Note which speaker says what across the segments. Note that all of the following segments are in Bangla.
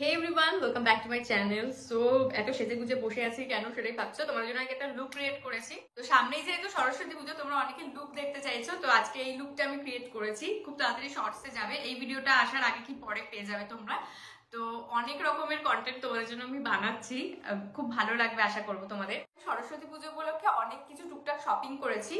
Speaker 1: Hey everyone, welcome back to my channel. So এত সেজে গুজে বসে আছি কেন সেটাই ভাবছো। তোমার জন্য একটা লুক ক্রিয়েট করেছি। তো সামনেই যেহেতু সরস্বতী পুজো, তোমরা অনেকে লুক দেখতে চাইছো, তো আজকে এই লুকটা আমি ক্রিয়েট করেছি। খুব তাড়াতাড়ি শর্টসে যাবে, এই ভিডিওটা আসার আগে কি পরে পেয়ে যাবে তোমরা। তো অনেক রকমের কন্টেন্ট তোমাদের জন্য আমি বানাচ্ছি, খুব ভালো লাগবে আশা করবো তোমাদের। সরস্বতী পুজো উপলক্ষে অনেক কিছু টুকটাক শপিং করেছি,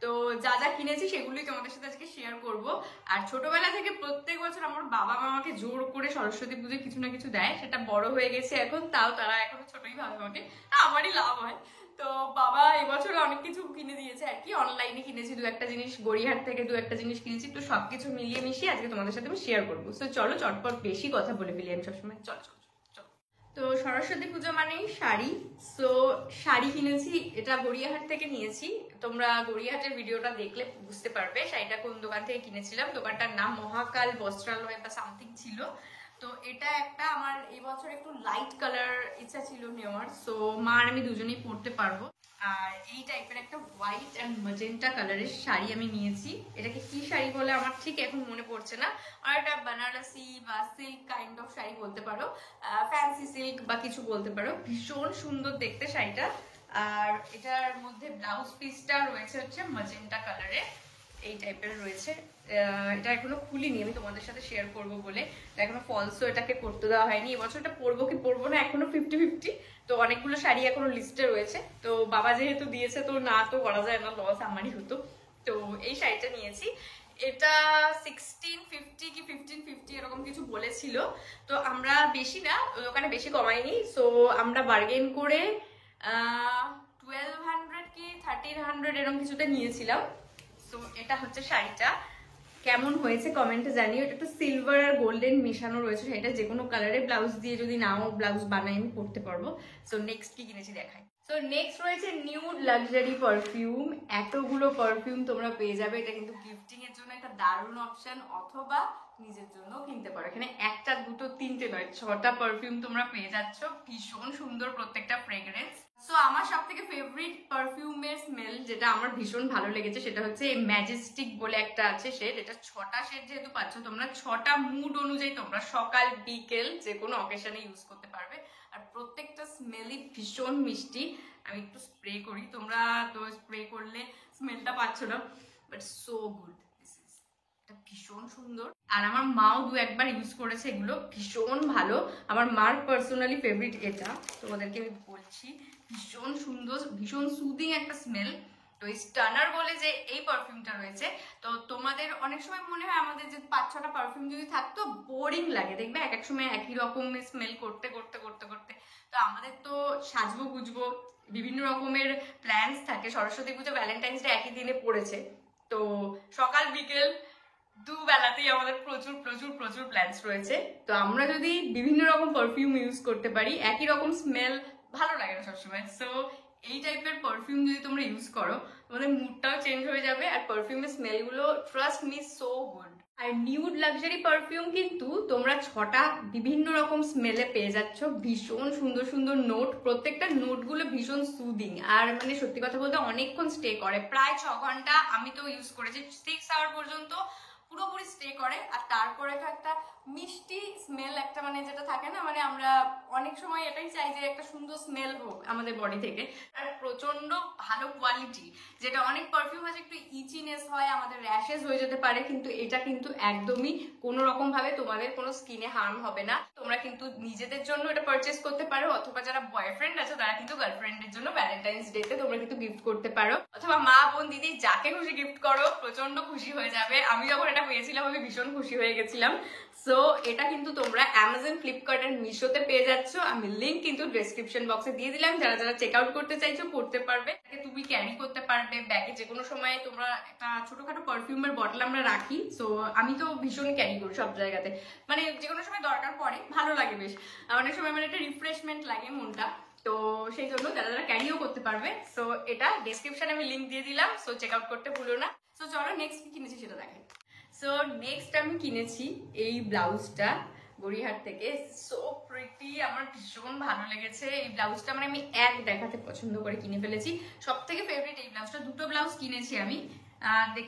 Speaker 1: তো যা যা কিনেছি সেগুলোই তোমাদের সাথে আজকে শেয়ার করব। আর ছোটবেলা থেকে প্রত্যেক বছর আমার বাবা মা আমাকে জোর করে সরস্বতী পুজোয় কিছু না কিছু দেয়, সেটা বড় হয়ে গেছে এখন, তাও তারা এখনো ছোটই ভাবে আমাকে, আমারই লাভ হয়। তো বাবা এবছর অনেক কিছু কিনে দিয়েছে আর কি। অনলাইনে কিনেছি দু একটা জিনিস, গড়িয়াহাট থেকে দু একটা জিনিস কিনেছি, তো সবকিছু মিলিয়ে মিশিয়ে আজকে তোমাদের সাথে আমি শেয়ার করবো। তো চলো চটপট বেশি কথা বলে ফেলি আমি সবসময়, চলো চলো। তো সরস্বতী পুজো মানেই শাড়ি। সো শাড়ি কিনেছি, এটা গড়িয়াহাট থেকে নিয়েছি। তোমরা গড়িয়াহাটের ভিডিওটা দেখলে বুঝতে পারবে শাড়িটা কোন দোকান থেকে কিনেছিলাম। দোকানটার নাম মহাকাল বস্ত্রালয় বা সামথিং ছিল। তো এটা একটা আমার এই বছর একটু লাইট কালার ইচ্ছা ছিল নেওয়ার, সো মা আর আমি দুজনেই পরতে পারবো। আর এই টাইপের একটা হোয়াইট অ্যান্ড ম্যাজেন্টা কালারের শাড়ি আমি নিয়েছি। এটাকে কি শাড়ি বলে আমার ঠিক এখন মনে পড়ছে না। আর এটা বানারসি বা সিল্ক কাইন্ড অফ শাড়ি বলতে পারো, ফ্যান্সি সিল্ক বা কিছু বলতে পারো। ভীষণ সুন্দর দেখতে শাড়িটা। আর এটার মধ্যে ব্লাউজ পিসটা রয়েছে হচ্ছে ম্যাজেন্টা কালারের, এই টাইপের রয়েছে। এটা এখনো খুলিনি, আমি তোমাদের সাথে শেয়ার করবো বলে। এখনো ফলসও এটাকে করতে দেওয়া হয়নি। এবছর এটা পরবো কি পরবো না এখনো 50-50। তো অনেকগুলো শাড়ি এখনো লিস্টে রয়েছে, তো বাবা যেহেতু দিয়েছে তো না তো করা যায় না, লস আমারই হতো। তো এই শাড়িটা নিয়েছি, এটা 1650 কি 1550 এরকম কিছু বলেছিল। তো আমরা বেশি না, ওখানে বেশি কমাইনি, সো আমরা বার্গেন করে 1200 কি 1300 এরকম কিছুটা নিয়েছিলাম। তো এটা হচ্ছে শাড়িটা, কেমন হয়েছে কমেন্টে জানিও। এটা একটু সিলভার আর গোল্ডেন মেশানো রয়েছে শাড়িটা, যে কোনো কালারে ব্লাউজ দিয়ে যদি নাও ব্লাউজ বানাই আমি পরতে পারবো। সো নেক্সট কি কিনেছি দেখাই। সো নেক্সট রয়েছে নিউড লাক্সারি পারফিউম। এতগুলো পারফিউম তোমরা পেয়ে যাবে, এটা কিন্তু গিফটিং এর জন্য একটা দারুণ অপশন, অথবা নিজের জন্য কিনতে পারো। এখানে একটা দুটো তিনটে নয়, 6টা পারফিউম তোমরা পেয়ে যাচ্ছ। ভীষণ সুন্দর প্রত্যেকটা ফ্রেগ্রেন্স। সো আমার সব থেকে ফেভারিট পারফিউমের স্মেল যেটা আমার ভীষণ ভালো লেগেছে সেটা হচ্ছে ম্যাজেস্টিক বলে একটা আছে শেড। এটা 6টা শেড যেহেতু পাচ্ছ তোমরা, 6টা মুড অনুযায়ী তোমরা সকাল বিকেল যে কোনো অকেশনে ইউজ করতে পারবে। আর প্রত্যেকটা স্মেলই ভীষণ মিষ্টি। আমি একটু স্প্রে করি, তোমরা তো স্প্রে করলে স্মেলটা পাচ্ছ না, বাট সো গুড। এটা ভীষণ সুন্দর। আর আমার মাও দু একবার ইউজ করেছে, এগুলো ভীষণ ভালো। আমার মার পার্সোনালি ফেভারিট এটা, তোমাদেরকে আমি বলছি। ভীষণ সুন্দর, ভীষণ সুদিং একটা স্মেল। তো স্টানার বলে যে এই পারফিউমটা রয়েছে, তো তোমাদের অনেক সময় মনে হয় আমাদের যে 5-6টা পারফিউম যদি থাকতো বোরিং লাগে, দেখবে এক এক সময় একই রকম স্মেল করতে করতে করতে করতে। তো আমাদের তো সাজবো গুজবো, বিভিন্ন রকমের প্ল্যানস থাকে। সরস্বতী পুজো ভ্যালেন্টাইন্স ডে একই দিনে পড়েছে, তো সকাল বিকেল দুবেলাতেই আমাদের প্রচুর প্রচুর প্রচুর প্ল্যানস রয়েছে। তো আমরা যদি বিভিন্ন রকম পারফিউম ইউজ করতে পারি, একই রকম স্মেল ভালো লাগে না সবসময়। সো এই টাইপের পারফিউম যদি তোমরা ইউজ করো, তোমাদের মুডটাও চেঞ্জ হয়ে যাবে। আর পারফিউমের স্মেলগুলো ট্রাস্ট মি সো গুড। আর নিউড লাক্সারি পারফিউম কিন্তু তোমরা 6টা বিভিন্ন রকম স্মেলে পেয়ে যাচ্ছ। ভীষণ সুন্দর সুন্দর নোট, প্রত্যেকটা নোটগুলো ভীষণ সুদিং। আর মানে সত্যি কথা বলতে অনেকক্ষণ স্টে করে, প্রায় 6 ঘন্টা। আমি তো ইউজ করেছি 6 আওয়ার পর্যন্ত পুরোপুরি স্টে করে। আর তারপরে একটা মিষ্টি স্মেল, একটা মানে যেটা থাকে না, মানে আমরা অনেক সময় এটাই চাই যে একটা সুন্দর স্মেল হোক আমাদের বডি থেকে। আর প্রচন্ড ভালো কোয়ালিটি, যেটা অনেক পারফিউম আছে একটু ইচিনেস হয়, আমাদের র্যাশেস হয়ে যেতে পারে, কিন্তু এটা কিন্তু একদমই কোনো রকম ভাবে তোমাদের কোনো স্কিনে হার্ম হবে না। তোমরা কিন্তু নিজেদের জন্য এটা পারচেস করতে পারো, অথবা যারা বয়ফ্রেন্ড আছে তারা কিন্তু গার্লফ্রেন্ডের জন্য ভ্যালেন্টাইন্স ডে তে তোমরা কিন্তু গিফট করতে পারো, অথবা মা বোন দিদি যাকে খুশি গিফট করো, প্রচন্ড খুশি হয়ে যাবে। আমি যখন এটা পেয়েছিলাম আমি ভীষণ খুশি হয়ে গেছিলাম। সো এটা কিন্তু তোমরা অ্যামাজন, ফ্লিপকার্ট এন্ড মিশোতে পেয়ে যাচ্ছ। আমি লিংক কিন্তু ডেসক্রিপশন বক্সে দিয়ে দিলাম, যারা যারা চেক আউট করতে চাইছো করতে পারবে। তুমি ক্যারি করতে পারবে ব্যাগে, যে কোনো সময়। তোমরা একটা ছোটখাটো পারফিউমের বটল আমরা রাখি, সো আমি তো ভীষণ ক্যারি করি সব জায়গাতে, মানে যে কোনো সময় দরকার পড়ে, ভালো লাগে বেশ। অনেক সময় মানে একটা রিফ্রেশমেন্ট লাগে মনটা, তো সেই জন্য যারা যারা ক্যারিও করতে পারবে। সো এটা ডেসক্রিপশনে আমি লিংক দিয়ে দিলাম, সো চেক আউট করতে ভুলো না। সো চলো নেক্সট কি কিনেছি সেটা দেখাই। সো নেক্সট আমি কিনেছি এই ব্লাউজটা গড়িয়াহাট থেকে। সো প্রিটি, আমার ভীষণ ভালো লেগেছে এই ব্লাউজটা। মানে আমি এক দেখাতে পছন্দ করে কিনে ফেলেছি। সব থেকে ফেভারিট এই ব্লাউজটা। দুটো ব্লাউজ কিনেছি আমি,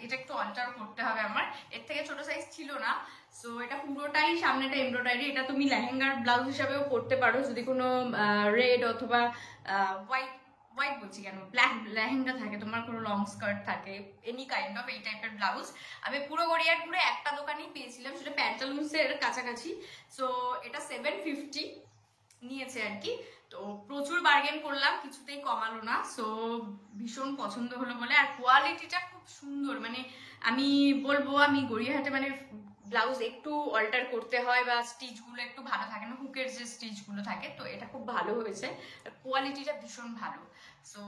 Speaker 1: এটা একটু অল্টার করতে হবে আমার, এর থেকে ছোট সাইজ ছিল না। সো এটা পুরোটাই সামনেটা এমব্রয়ডারি, এটা তুমি লেহেঙ্গার ব্লাউজ হিসাবেও পরতে পারো যদি কোনো রেড অথবা হোয়াইট বলছি কেন, ব্ল্যাক লেহেঙ্গা থাকে, তোমার কোনো লং স্কার্ট থাকে, এনি কাইন্ড অফ এই টাইপের ব্লাউজ। আমি পুরো গড়িয়ারপুরে একটা দোকানেই পেয়েছিলাম, সেটা প্যান্টালুন্সের কাছাকাছি। সো এটা 750 নিয়েছে আর কি। তো প্রচুর বার্গেন করলাম, কিছুতেই কমালো না। সো ভীষণ পছন্দ হলো বলে, আর কোয়ালিটিটা খুব সুন্দর। মানে আমি বলবো, আমি গড়িয়াহাটে মানে ব্লাউজ একটু অল্টার করতে হয় বা স্টিচগুলো একটু ভালো থাকে না, হুকের যে স্টিচগুলো থাকে, তো এটা খুব ভালো হয়েছে, কোয়ালিটিটা ভীষণ ভালো। সো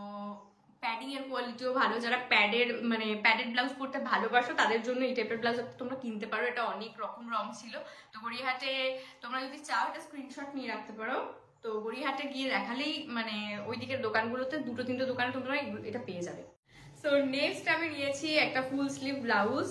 Speaker 1: প্যাডিং এর কোয়ালিটিও ভালো, যারা প্যাডেড ব্লাউজ পরতে ভালোবাসো তাদের জন্য এই টাইপের ব্লাউজ তোমরা কিনতে পারো। এটা অনেক রকম রং ছিল, তো গড়িয়াহাটে তোমরা যদি চাও এটা স্ক্রিনশট নিয়ে রাখতে পারো। তো গড়িয়াহাটে গিয়ে দেখালেই মানে ওই দিকের দোকানগুলোতে 2-3টে দোকানে তোমরা এটা পেয়ে যাবে। সো নেক্সট আমি নিয়েছি একটা ফুল স্লিভ ব্লাউজ,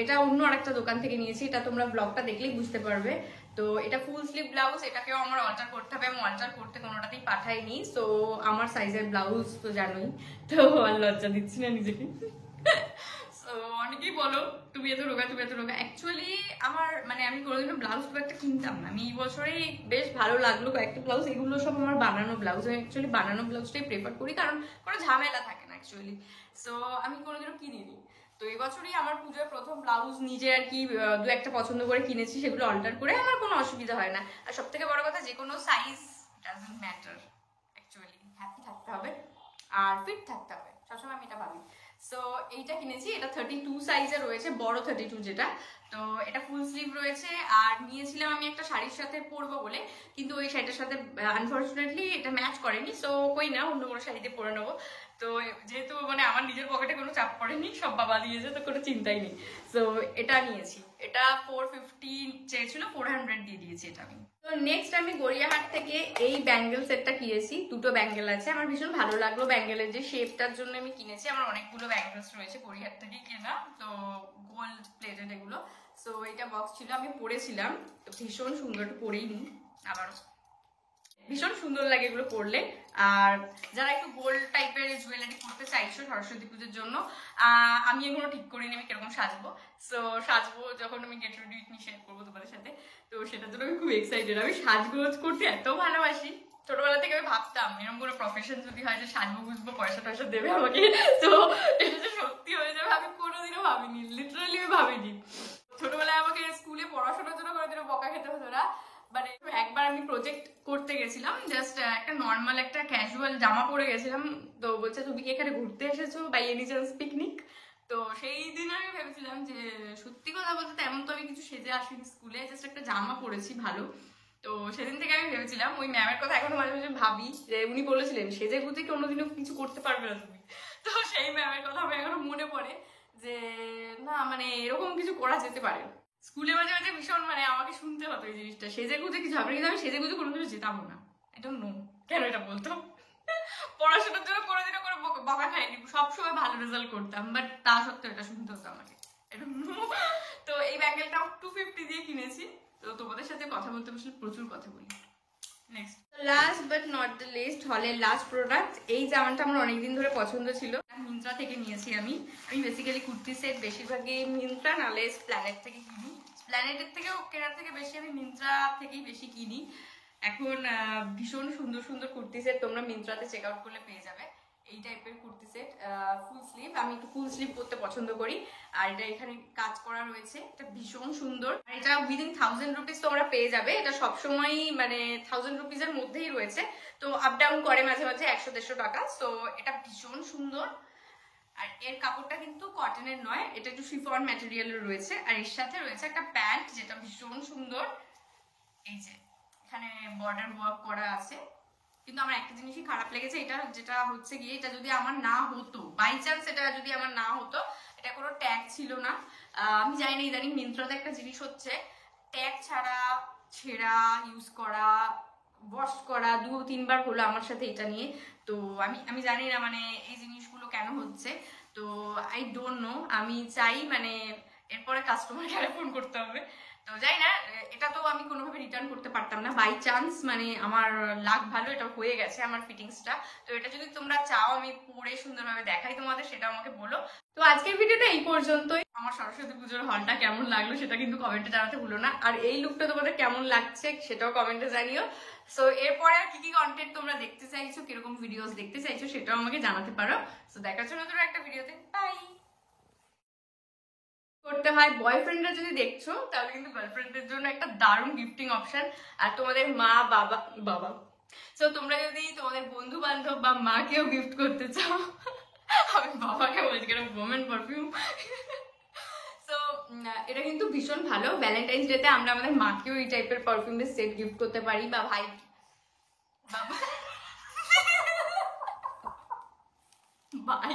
Speaker 1: এটা অন্য আরেকটা দোকান থেকে নিয়েছি, এটা তোমরা ব্লগটা দেখলেই বুঝতে পারবে। তো এটা ফুল স্লিভ ব্লাউজ, এটাকেও আমার অল্টার করতে হবে, আমি অল্টার করতে কোনোটাতেই পাঠাইনি। সো আমার সাইজের ব্লাউজ তো জানোই, তো আর লজ্জা দিচ্ছি না নিজেকে। সো অনেকেই বলো তুমি এত রোগা তুমি এত রোগা, অ্যাকচুয়ালি আমার মানে আমি কোনোদিনও ব্লাউজ খুব একটা কিনতাম না, আমি এই বছরেই বেশ ভালো লাগলো কয়েকটা ব্লাউজ, এগুলো সব আমার বানানো ব্লাউজ। আমি অ্যাকচুয়ালি বানানো ব্লাউজটাই প্রেফার করি, কারণ কোনো ঝামেলা থাকে না অ্যাকচুয়ালি। সো আমি কোনোদিনও কিনিনি, তো এই বছরই আমার পুজোর প্রথম ব্লাউজ নিজে আর কি 2-1টা পছন্দ করে কিনেছি, সেগুলো অল্টার করে আমার কোনো অসুবিধা হয় না। আর সব থেকে বড় কথা, যে কোনো size doesn't matter, actually happy থাকতে হবে আর ফিট থাকতে হবে, সবসময় আমি এটা ভাবি। সো এইটা কিনেছি, এটা 32 সাইজে রয়েছে, বড় 32 যেটা। তো এটা ফুল স্লিভ রয়েছে, আর নিয়েছিলাম আমি একটা শাড়ির সাথে পরবো বলে, কিন্তু ওই শাড়িটার সাথে আনফর্চুনেটলি এটা ম্যাচ করেনি। সো কই না, অন্য কোনো শাড়িতে পরে নেবো। তো যেহেতু মানে আমার নিজের পকেটে কোনো চাপ পড়েনি, সব বাবা দিয়েছে, তো কোনো চিন্তাই নেই। সো এটা নিয়েছি, এটা 450 চেয়েছিল, 400 দিয়ে দিয়েছি এটা আমি। তো নেক্সট আমি গড়িয়াহাট থেকে এই ব্যাঙ্গেল সেটটা কিনেছি, 2টো ব্যাঙ্গেল আছে, আমার ভীষণ ভালো লাগলো ব্যাঙ্গেলের যে শেপটার জন্য আমি কিনেছি। আমার অনেকগুলো ব্যাঙ্গেলস রয়েছে গড়িয়াহাট থেকে কেনা, তো গোল্ড প্লেটেড এগুলো। সো এটা বক্স ছিল, আমি পরেছিলাম, তো ভীষণ সুন্দর, একটু পরেই নি, আবার ভীষণ সুন্দর লাগে এগুলো পরলে। আর যারা একটু গোল্ড টাইপের জুয়েলারি পরতে চাইছো সরস্বতী পুজোর জন্য, আমি এগুলো ঠিক করিনি আমি কিরকম সাজবো। সো সাজবো যখন আমি get ready with me share করবো তোমাদের সাথে, তো সেটার জন্য আমি খুব এক্সাইটেড। আমি সাজগোজ করতে এত ভালোবাসি, ছোটবেলা থেকে আমি ভাবতাম এরকম কোনো প্রফেশন যদি হয় যে সাজবো বুঝবো, পয়সা টয়সা দেবে আমাকে, তো এটা যে সত্যি হয়ে যাবে আমি কোনোদিনও ভাবিনি, লিটারালি আমি ভাবিনি। ছোটবেলায় আমাকে স্কুলে পড়াশোনার জন্য কোনোদিনও বকা খেতে হতো না। মানে একবার আমি প্রজেক্ট করতে গেছিলাম, জাস্ট একটা নর্মাল একটা ক্যাজুয়াল জামা পরে গেছিলাম, তো বলছে তুমি কি এখানে ঘুরতে এসেছো বাই এনি চান্স পিকনিক? তো সেই দিন আমি ভেবেছিলাম যে সত্যি কথা বলতে তেমন তো আমি কিছু সেজে আসিনি স্কুলে, জাস্ট একটা জামা পরেছি ভালো। তো সেদিন থেকে আমি ভেবেছিলাম, ওই ম্যামের কথা এখনো মাঝে মাঝে ভাবি, যে উনি বলেছিলেন সেজে গুজে কোনোদিনও কিছু করতে পারবে না তুমি। তো সেই ম্যামের কথা আমার এখনো মনে পড়ে যে না মানে এরকম কিছু করা যেতে পারে। স্কুলে মাঝে মাঝে ভীষণ মানে আমাকে শুনতে হতো এই জিনিসটা, সেজে গুজে কিছু হবে, কিন্তু আমি সেজে গুজে কোনো কিছু যেতাম না। আই ডোন্ট নো কেন এটা বলতো, পড়াশোনার জন্য কোনোদিনও করে বকা খাইনি, সবসময় ভালো রেজাল্ট করতাম, বাট তা সত্ত্বেও এটা শুনতে হতো আমাকে। তো এই ব্যাঙ্গেলটা 250 দিয়ে কিনেছি। তো তোমাদের সাথে কথা বলতে বসলে প্রচুর কথা বলি। Next last but not the least, হলের লাস্ট প্রোডাক্ট, এই জামাটা আমার অনেকদিন ধরে পছন্দ ছিল, মিন্ত্রা থেকে নিয়েছি আমি। বেসিক্যালি কুর্তি সেট বেশিরভাগই মিন্ত্রা নালে স্প্ল্যানেট থেকে কিনি, স্প্ল্যানেটের থেকেও কেনার থেকে বেশি আমি মিন্ত্রা থেকেই বেশি কিনি। এখন ভীষণ সুন্দর সুন্দর কুর্তি সেট তোমরা মিন্ত্রাতে চেক আউট করলে পেয়ে যাবে। এই টাইপের কুর্তি সেট ফুল স্লিভ, আমি একটু ফুল স্লিভ করতে পছন্দ করি। আর এটা এখানে কাজ করা রয়েছে, এটা ভীষণ সুন্দর। আর এটা উইদিন 1000 রুপিস তোমরা পেয়ে যাবে, এটা সবসময় মানে 1000 রুপিসের মধ্যেই রয়েছে, তো আপ ডাউন করে মাঝে মাঝে 100-150 টাকা। সো এটা ভীষণ সুন্দর, আর এর কাপড়টা কিন্তু কটনের নয়, এটা একটু শিফন ম্যাটেরিয়ালের রয়েছে। আর এর সাথে রয়েছে একটা প্যান্ট যেটা ভীষণ সুন্দর, এই যে এখানে বর্ডার ওয়ার্ক করা আছে। কিন্তু আমার একটা জিনিসই খারাপ লেগেছে, এটা যেটা হচ্ছে গিয়ে এটা যদি আমার না হতো, বাই চান্স এটা যদি আমার না হতো, এটা কোনো ট্যাগ ছিল না। আমি জানি না ইদানিং মিন্ত্রাতে একটা জিনিস হচ্ছে ট্যাগ ছাড়া ছেঁড়া ইউজ করা, ওয়াশ করা 2-3 বার হলো আমার সাথে এটা নিয়ে। তো আমি জানি না মানে এই জিনিসগুলো কেন হচ্ছে, তো আই ডোন্ট নো। আমি চাই মানে এরপরে কাস্টমার কেয়ারে ফোন করতে হবে। তো যাই না, এটা তো আমি কোনোভাবে রিটার্ন করতে পারতাম না, বাই চান্স মানে আমার লাক ভালো এটা হয়ে গেছে আমার ফিটিংসটা। তো এটা যদি তোমরা চাও আমি পরে সুন্দরভাবে দেখাই তোমাদের, সেটা আমাকে বলো। তো আজকের ভিডিওটা এই পর্যন্তই। আমার সরস্বতী পুজোর হলটা কেমন লাগলো সেটা কিন্তু কমেন্টে জানাতে ভুলো না, আর এই লুকটা তোমাদের কেমন লাগছে সেটাও কমেন্টে জানিও। সো এরপরে আর কি কি কন্টেন্ট তোমরা দেখতে চাইছো, কিরকম ভিডিওস দেখতে চাইছো সেটাও আমাকে জানাতে পারো। সো দেখার জন্য নতুন একটা ভিডিওতে, বাই। করতে হয়, বয়ফ্রেন্ডরা যদি দেখছো তাহলে কিন্তু গার্লফ্রেন্ডের জন্য একটা দারুণ গিফটিং অপশন। আর তোমাদের মা বাবা বাবা সো তোমরা যদি তোমাদের বন্ধু বান্ধব বা মাকেও গিফট করতে চাও, আমি বাবাকে বলছি কেন, ওমেন পারফিউম। সো এটা কিন্তু ভীষণ ভালো, ভ্যালেন্টাইন্স ডেতে আমরা আমাদের মাকেও এই টাইপের পারফিউমের সেট গিফট করতে পারি, বা ভাই বাবা বাই।